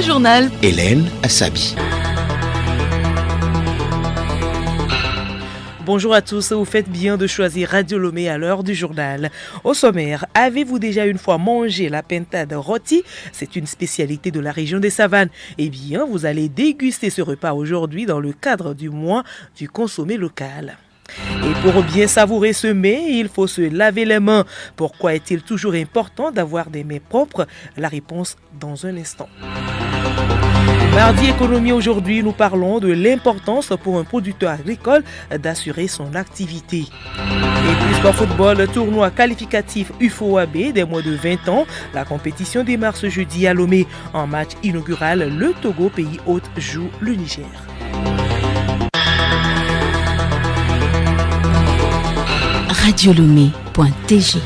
journal. Hélène Assabi. Bonjour à tous, vous faites bien de choisir Radio Lomé à l'heure du journal. Au sommaire, avez-vous déjà une fois mangé la pintade rôtie? C'est une spécialité de la région des Savanes. Eh bien, vous allez déguster ce repas aujourd'hui dans le cadre du mois du consommé local. Et pour bien savourer ce mets, il faut se laver les mains. Pourquoi est-il toujours important d'avoir des mains propres? La réponse dans un instant. Mardi économie, aujourd'hui, nous parlons de l'importance pour un producteur agricole d'assurer son activité. Et puis sport football, tournoi qualificatif UFOAB des moins de 20 ans. La compétition démarre ce jeudi à Lomé. En match inaugural, le Togo, pays hôte, joue le Niger. Radiolomé.tg.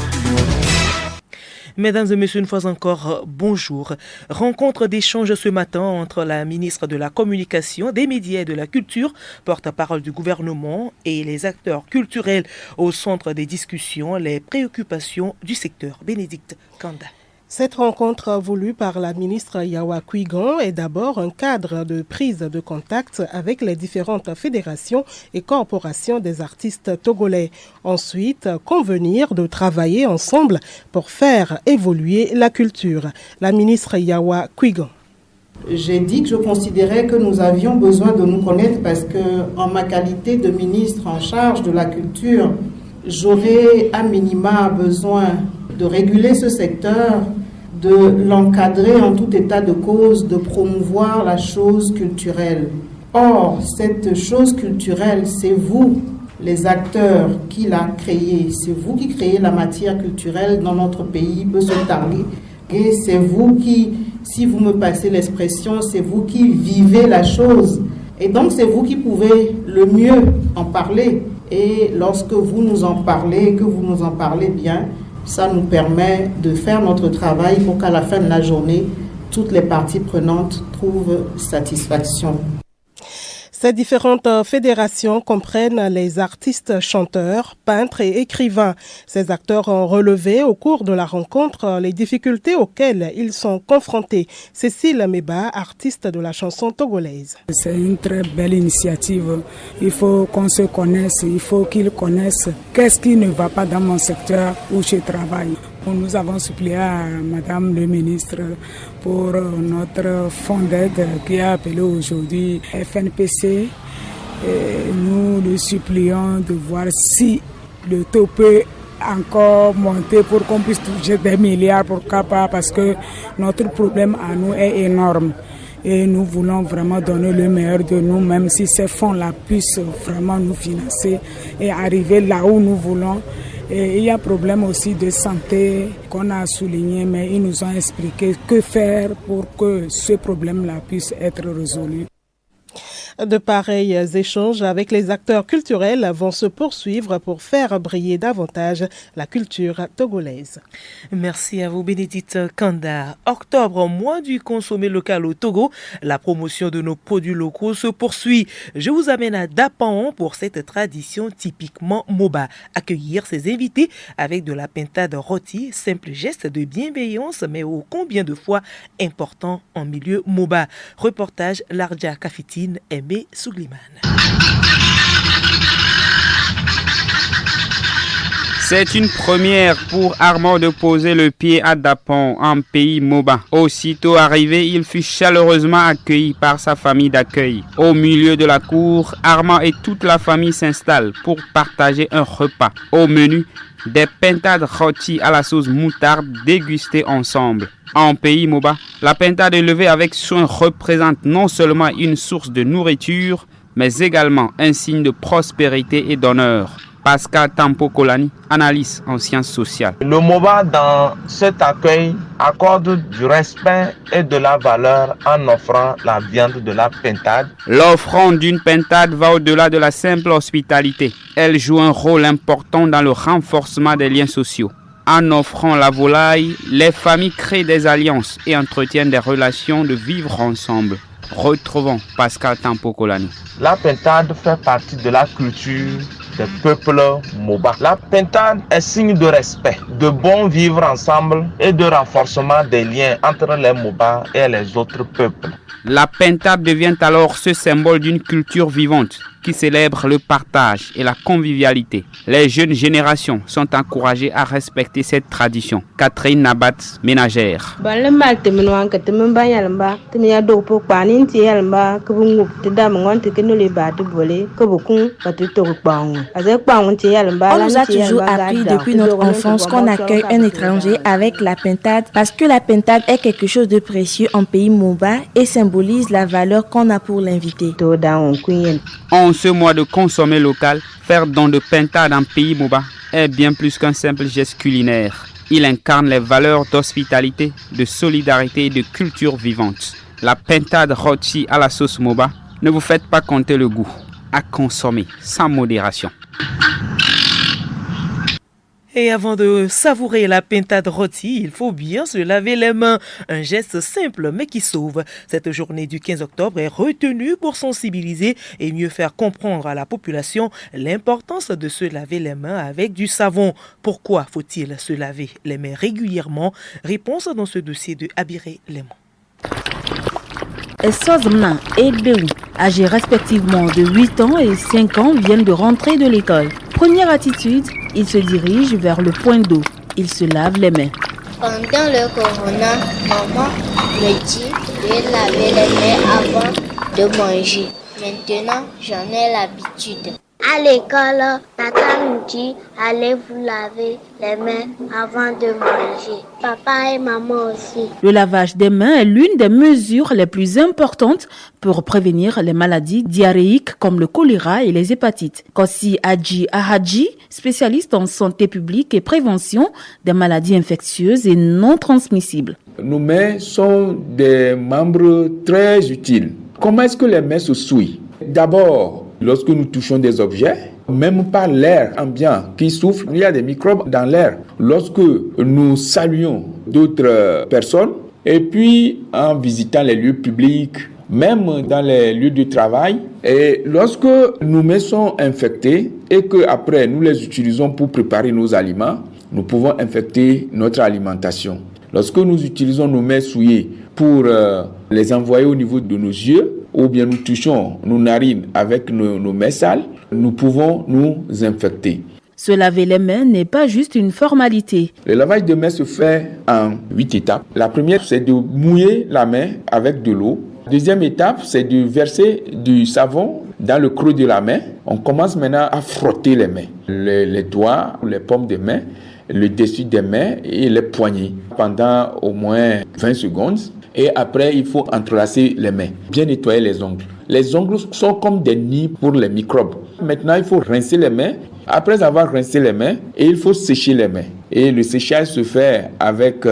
Mesdames et messieurs, une fois encore, bonjour. Rencontre d'échange ce matin entre la ministre de la Communication, des Médias et de la Culture, porte-parole du gouvernement, et les acteurs culturels au centre des discussions, les préoccupations du secteur. Bénédicte Kanda. Cette rencontre voulue par la ministre Yawa Kwigan est d'abord un cadre de prise de contact avec les différentes fédérations et corporations des artistes togolais. Ensuite, convenir de travailler ensemble pour faire évoluer la culture. La ministre Yawa Kwigan. J'ai dit que je considérais que nous avions besoin de nous connaître parce que, en ma qualité de ministre en charge de la culture, j'aurais à minima besoin de réguler ce secteur, de l'encadrer en tout état de cause, de promouvoir la chose culturelle. Or, cette chose culturelle, c'est vous, les acteurs, qui l'a créée. C'est vous qui créez la matière culturelle dans notre pays, peut se targuer. Et c'est vous qui, si vous me passez l'expression, c'est vous qui vivez la chose. Et donc, c'est vous qui pouvez le mieux en parler. Et lorsque vous nous en parlez, que vous nous en parlez bien, ça nous permet de faire notre travail pour qu'à la fin de la journée, toutes les parties prenantes trouvent satisfaction. Ces différentes fédérations comprennent les artistes chanteurs, peintres et écrivains. Ces acteurs ont relevé au cours de la rencontre les difficultés auxquelles ils sont confrontés. Cécile Meba, artiste de la chanson togolaise. C'est une très belle initiative. Il faut qu'on se connaisse, il faut qu'ils connaissent qu'est-ce qui ne va pas dans mon secteur où je travaille. Nous avons supplié à Madame le ministre pour notre fonds d'aide qui est appelé aujourd'hui FNPC. Et nous le supplions de voir si le taux peut encore monter pour qu'on puisse toucher des milliards, pourquoi pas, parce que notre problème à nous est énorme. Et nous voulons vraiment donner le meilleur de nous, même si ces fonds-là puissent vraiment nous financer et arriver là où nous voulons. Et il y a un problème aussi de santé qu'on a souligné, mais ils nous ont expliqué que faire pour que ce problème-là puisse être résolu. De pareils échanges avec les acteurs culturels vont se poursuivre pour faire briller davantage la culture togolaise. Merci à vous, Bénédicte Kanda. Octobre, mois du consommé local au Togo. La promotion de nos produits locaux se poursuit. Je vous amène à Dapan pour cette tradition typiquement Moba. Accueillir ses invités avec de la pintade rôtie, simple geste de bienveillance, mais ô combien de fois important en milieu Moba. Reportage Lardja Kafitine, Aimé Sougliman. C'est une première pour Armand de poser le pied à Dapan, en pays Moba. Aussitôt arrivé, il fut chaleureusement accueilli par sa famille d'accueil. Au milieu de la cour, Armand et toute la famille s'installent pour partager un repas. Au menu, des pintades rôties à la sauce moutarde dégustées ensemble. En pays Moba, la pintade élevée avec soin représente non seulement une source de nourriture, mais également un signe de prospérité et d'honneur. Pascal Tampo Kolani, analyste en sciences sociales. Le Moba, dans cet accueil, accorde du respect et de la valeur en offrant la viande de la pintade. L'offrande d'une pintade va au-delà de la simple hospitalité. Elle joue un rôle important dans le renforcement des liens sociaux. En offrant la volaille, les familles créent des alliances et entretiennent des relations de vivre ensemble. Retrouvons Pascal Tampo Kolani. La pintade fait partie de la culture des peuples Moba. La pintade est signe de respect, de bon vivre ensemble et de renforcement des liens entre les Moba et les autres peuples. La pintade devient alors ce symbole d'une culture vivante qui célèbre le partage et la convivialité. Les jeunes générations sont encouragées à respecter cette tradition. Catherine Nabat, ménagère. On nous a toujours appris depuis notre enfance qu'on accueille un étranger avec la pintade parce que la pintade est quelque chose de précieux en pays Moba et symbolise la valeur qu'on a pour l'invité. En ce mois de consommer local, faire don de pintade en pays Moba est bien plus qu'un simple geste culinaire. Il incarne les valeurs d'hospitalité, de solidarité et de culture vivante. La pintade rôtie à la sauce Moba, ne vous faites pas compter le goût. À consommer sans modération. Et avant de savourer la pintade rôtie, il faut bien se laver les mains. Un geste simple mais qui sauve. Cette journée du 15 octobre est retenue pour sensibiliser et mieux faire comprendre à la population l'importance de se laver les mains avec du savon. Pourquoi faut-il se laver les mains régulièrement? Réponse dans ce dossier de Abiré Lemon. Essozmna et Béou, âgés respectivement de 8 ans et 5 ans, viennent de rentrer de l'école. Première attitude, ils se dirigent vers le point d'eau. Ils se lavent les mains. Pendant le corona, maman me dit de laver les mains avant de manger. Maintenant, j'en ai l'habitude. À l'école, Tata nous dit allez vous laver les mains avant de manger. Papa et maman aussi. Le lavage des mains est l'une des mesures les plus importantes pour prévenir les maladies diarrhéiques comme le choléra et les hépatites. Kossi Adji Ahadji, spécialiste en santé publique et prévention des maladies infectieuses et non transmissibles. Nos mains sont des membres très utiles. Comment est-ce que les mains se souillent? D'abord, lorsque nous touchons des objets, même par l'air ambiant qui souffle, il y a des microbes dans l'air. Lorsque nous saluons d'autres personnes, et puis en visitant les lieux publics, même dans les lieux de travail, et lorsque nos mains sont infectées et qu'après nous les utilisons pour préparer nos aliments, nous pouvons infecter notre alimentation. Lorsque nous utilisons nos mains souillées pour les envoyer au niveau de nos yeux, ou bien nous touchons nos narines avec nos mains sales, nous pouvons nous infecter. Se laver les mains n'est pas juste une formalité. Le lavage de mains se fait en 8 étapes. La première, c'est de mouiller la main avec de l'eau. Deuxième étape, c'est de verser du savon dans le creux de la main. On commence maintenant à frotter les mains, les doigts, les paumes des mains, le dessus des mains et les poignets pendant au moins 20 secondes. Et après, il faut entrelacer les mains, bien nettoyer les ongles. Les ongles sont comme des nids pour les microbes. Maintenant, il faut rincer les mains. Après avoir rincé les mains, et il faut sécher les mains. Et le séchage se fait avec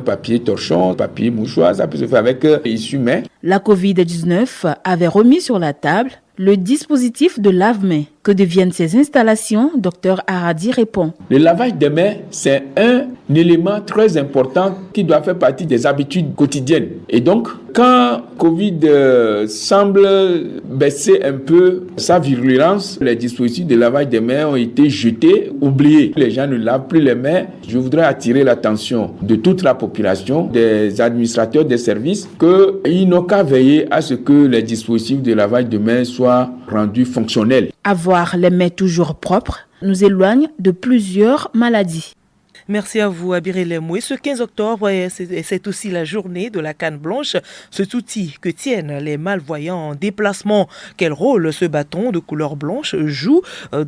papier torchon, papier mouchoir, ça peut se faire avec essuie-main. La Covid-19 avait remis sur la table le dispositif de lave-mains. Que deviennent ces installations? Dr Ahadji répond. Le lavage des mains, c'est un élément très important qui doit faire partie des habitudes quotidiennes. Et donc, quand Covid semble baisser un peu sa virulence, les dispositifs de lavage des mains ont été jetés, oubliés. Les gens ne lavent plus les mains. Je voudrais attirer l'attention de toute la population, des administrateurs des services, qu'ils n'ont qu'à veiller à ce que les dispositifs de lavage de mains soient rendus fonctionnels. Avoir les mains toujours propres nous éloigne de plusieurs maladies. Merci à vous, Abiré Lemou. Et ce 15 octobre, c'est aussi la journée de la canne blanche, cet outil que tiennent les malvoyants en déplacement. Quel rôle ce bâton de couleur blanche joue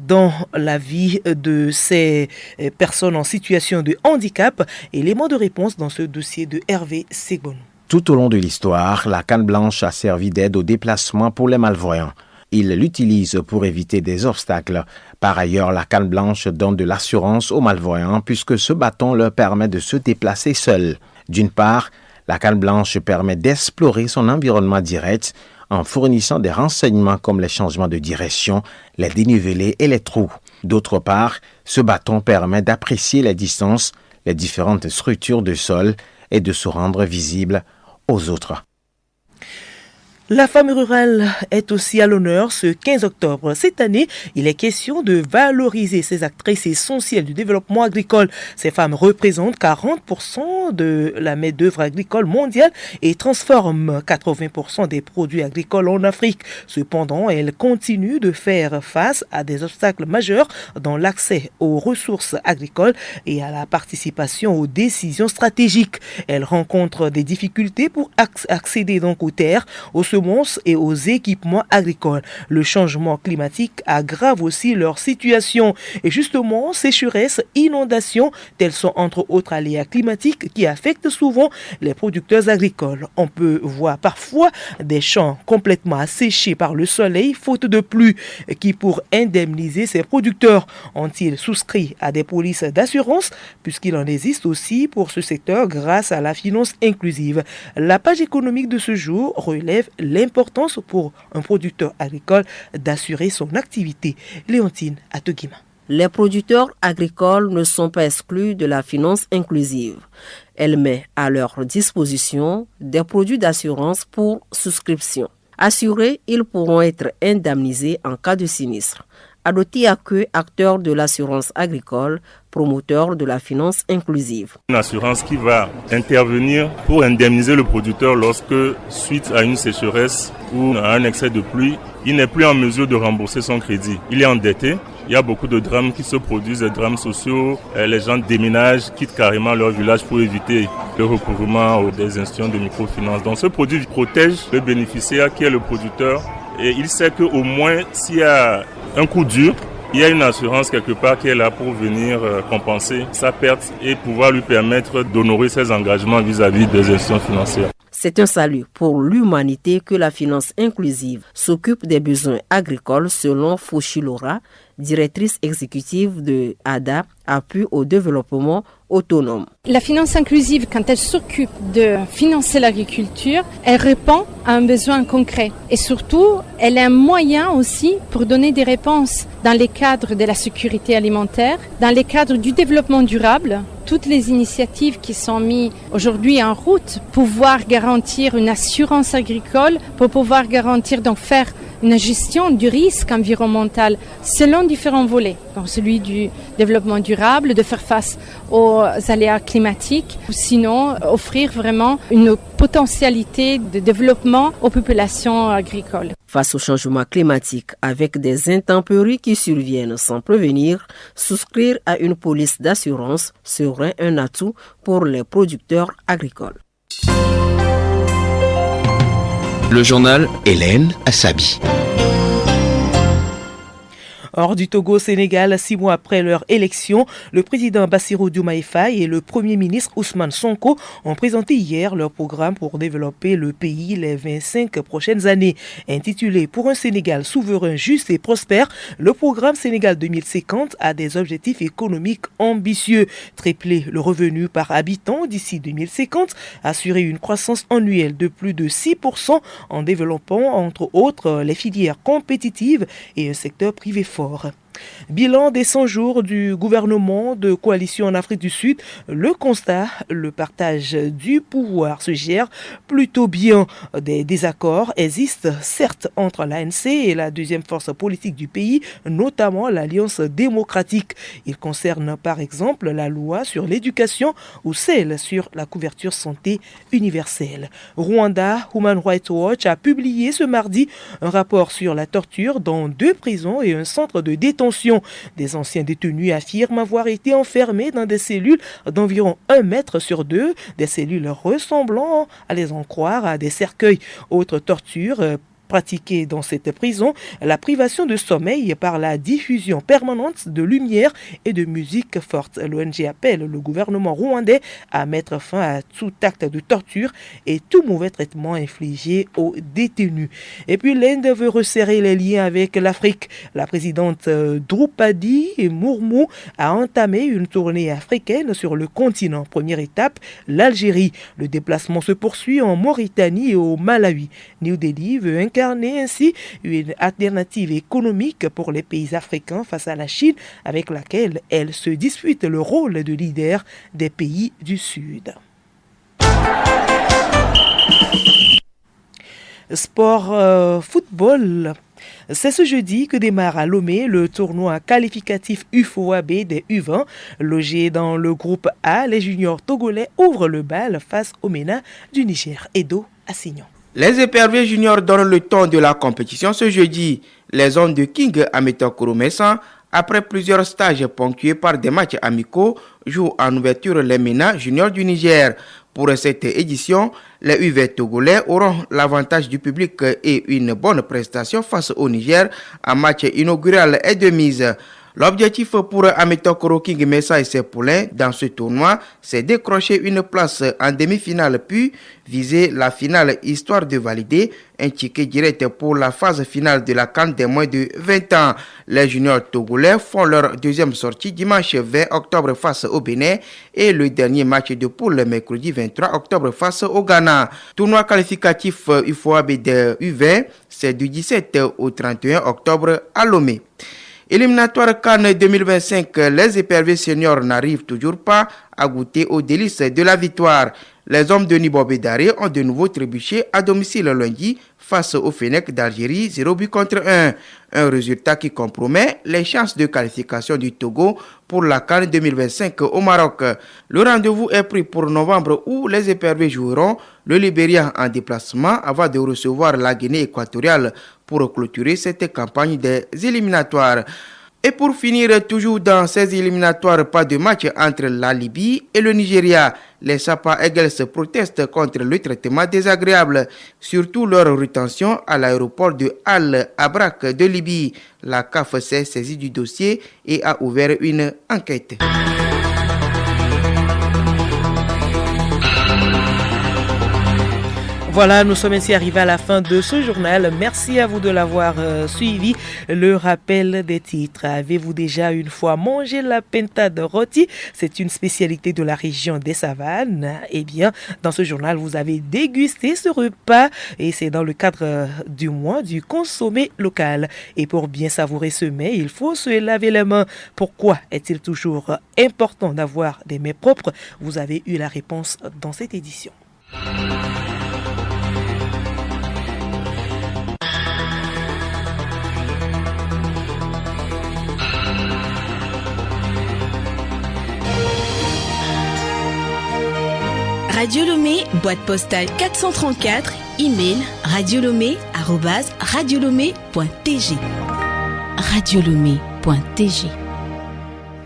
dans la vie de ces personnes en situation de handicap? Élément de réponse dans ce dossier de Hervé Segbonou. Tout au long de l'histoire, la canne blanche a servi d'aide au déplacement pour les malvoyants. Ils l'utilisent pour éviter des obstacles. Par ailleurs, la canne blanche donne de l'assurance aux malvoyants puisque ce bâton leur permet de se déplacer seuls. D'une part, la canne blanche permet d'explorer son environnement direct en fournissant des renseignements comme les changements de direction, les dénivelés et les trous. D'autre part, ce bâton permet d'apprécier les distances, les différentes structures de sol et de se rendre visible aux autres. La femme rurale est aussi à l'honneur ce 15 octobre. Cette année, il est question de valoriser ces actrices essentielles du développement agricole. Ces femmes représentent 40% de la main-d'œuvre agricole mondiale et transforment 80% des produits agricoles en Afrique. Cependant, elles continuent de faire face à des obstacles majeurs dans l'accès aux ressources agricoles et à la participation aux décisions stratégiques. Elles rencontrent des difficultés pour accéder donc aux terres, aux semences et aux équipements agricoles. Le changement climatique aggrave aussi leur situation. Et justement, sécheresse, inondations, tels sont entre autres aléas climatiques qui affectent souvent les producteurs agricoles. On peut voir parfois des champs complètement asséchés par le soleil, faute de pluie, qui pour indemniser ces producteurs ont-ils souscrit à des polices d'assurance, puisqu'il en existe aussi pour ce secteur grâce à la finance inclusive. La page économique de ce jour relève l'importance pour un producteur agricole d'assurer son activité. Léontine Atoguima. Les producteurs agricoles ne sont pas exclus de la finance inclusive. Elle met à leur disposition des produits d'assurance pour souscription. Assurés, ils pourront être indemnisés en cas de sinistre. Adoti Akwe, acteur de l'assurance agricole, promoteur de la finance inclusive. Une assurance qui va intervenir pour indemniser le producteur lorsque, suite à une sécheresse ou à un excès de pluie, il n'est plus en mesure de rembourser son crédit. Il est endetté. Il y a beaucoup de drames qui se produisent, des drames sociaux. Les gens déménagent, quittent carrément leur village pour éviter le recouvrement des institutions de microfinance. Donc ce produit protège le bénéficiaire qui est le producteur et il sait qu'au moins s'il y a un coup dur, il y a une assurance quelque part qui est là pour venir compenser sa perte et pouvoir lui permettre d'honorer ses engagements vis-à-vis des institutions financières. C'est un salut pour l'humanité que la finance inclusive s'occupe des besoins agricoles selon Fauchi Laura, directrice exécutive de ADA, appui au développement autonome. La finance inclusive, quand elle s'occupe de financer l'agriculture, elle répond à un besoin concret. Et surtout, elle est un moyen aussi pour donner des réponses dans les cadres de la sécurité alimentaire, dans les cadres du développement durable. Toutes les initiatives qui sont mises aujourd'hui en route, pouvoir garantir une assurance agricole, pour pouvoir garantir, donc faire une gestion du risque environnemental selon différents volets, comme celui du développement durable, de faire face aux aléas climatiques, ou sinon offrir vraiment une potentialité de développement aux populations agricoles. Face au changement climatique, avec des intempéries qui surviennent sans prévenir, souscrire à une police d'assurance serait un atout pour les producteurs agricoles. Le journal Hélène Assabi. Hors du Togo, Sénégal, 6 mois après leur élection, le président Bassirou Diomaye Faye et le premier ministre Ousmane Sonko ont présenté hier leur programme pour développer le pays les 25 prochaines années. Intitulé « Pour un Sénégal souverain, juste et prospère », le programme Sénégal 2050 a des objectifs économiques ambitieux. Tripler le revenu par habitant d'ici 2050, assurer une croissance annuelle de plus de 6% en développant entre autres les filières compétitives et un secteur privé fort. Bilan des 100 jours du gouvernement de coalition en Afrique du Sud, le constat, le partage du pouvoir se gère plutôt bien. Des désaccords existent certes entre l'ANC et la deuxième force politique du pays, notamment l'Alliance démocratique. Ils concernent par exemple la loi sur l'éducation ou celle sur la couverture santé universelle. Rwanda Human Rights Watch a publié ce mardi un rapport sur la torture dans 2 prisons et un centre de détention. Des anciens détenus affirment avoir été enfermés dans des cellules d'environ 1 mètre sur 2, des cellules ressemblant, à les en croire, à des cercueils. Autre torture pratiquée dans cette prison, la privation de sommeil par la diffusion permanente de lumière et de musique forte. L'ONG appelle le gouvernement rwandais à mettre fin à tout acte de torture et tout mauvais traitement infligé aux détenus. Et puis l'Inde veut resserrer les liens avec l'Afrique. La présidente Droupadi Murmu a entamé une tournée africaine sur le continent. Première étape, l'Algérie. Le déplacement se poursuit en Mauritanie et au Malawi. New Delhi veut incarner ainsi une alternative économique pour les pays africains face à la Chine, avec laquelle elle se dispute le rôle de leader des pays du Sud. Sport football. C'est ce jeudi que démarre à Lomé le tournoi qualificatif UFOAB des U20. Logés dans le groupe A, les juniors togolais ouvrent le bal face au MENA du Niger. Edo Assignon. Les éperviers juniors donnent le ton de la compétition ce jeudi. Les hommes de King Ametakoro-Messan, après plusieurs stages ponctués par des matchs amicaux, jouent en ouverture les MENA juniors du Niger. Pour cette édition, les UV togolais auront l'avantage du public et une bonne prestation face au Niger. Un match inaugural est de mise. L'objectif pour Ametakoro King Messa et ses poulains dans ce tournoi, c'est décrocher une place en demi-finale puis viser la finale histoire de valider un ticket direct pour la phase finale de la CAN des moins de 20 ans. Les juniors togolais font leur deuxième sortie dimanche 20 octobre face au Bénin et le dernier match de poule le mercredi 23 octobre face au Ghana. Tournoi qualificatif UFOAB de U20, c'est du 17 au 31 octobre à Lomé. Éliminatoire CAN 2025, les éperviers seniors n'arrivent toujours pas à goûter aux délices de la victoire. Les hommes de Nibobé Daré ont de nouveau trébuché à domicile lundi face au Fennec d'Algérie, 0-1. Un résultat qui compromet les chances de qualification du Togo pour la CAN 2025 au Maroc. Le rendez-vous est pris pour novembre où les éperviers joueront le Libéria en déplacement avant de recevoir la Guinée équatoriale pour clôturer cette campagne des éliminatoires. Et pour finir, toujours dans ces éliminatoires, pas de match entre la Libye et le Nigeria. Les Sapa Eagles protestent contre le traitement désagréable, surtout leur rétention à l'aéroport de Al-Abrak de Libye. La CAF s'est saisie du dossier et a ouvert une enquête. Voilà, nous sommes ainsi arrivés à la fin de ce journal. Merci à vous de l'avoir suivi. Le rappel des titres. Avez-vous déjà une fois mangé la pentade rôti? C'est une spécialité de la région des Savanes. Eh bien, dans ce journal, vous avez dégusté ce repas et c'est dans le cadre du mois du consommé local. Et pour bien savourer ce mets, il faut se laver les mains. Pourquoi est-il toujours important d'avoir des mains propres? Vous avez eu la réponse dans cette édition. Radio Lomé, boîte postale 434, email radiolomé@radiolomé.tg. Radiolomé.tg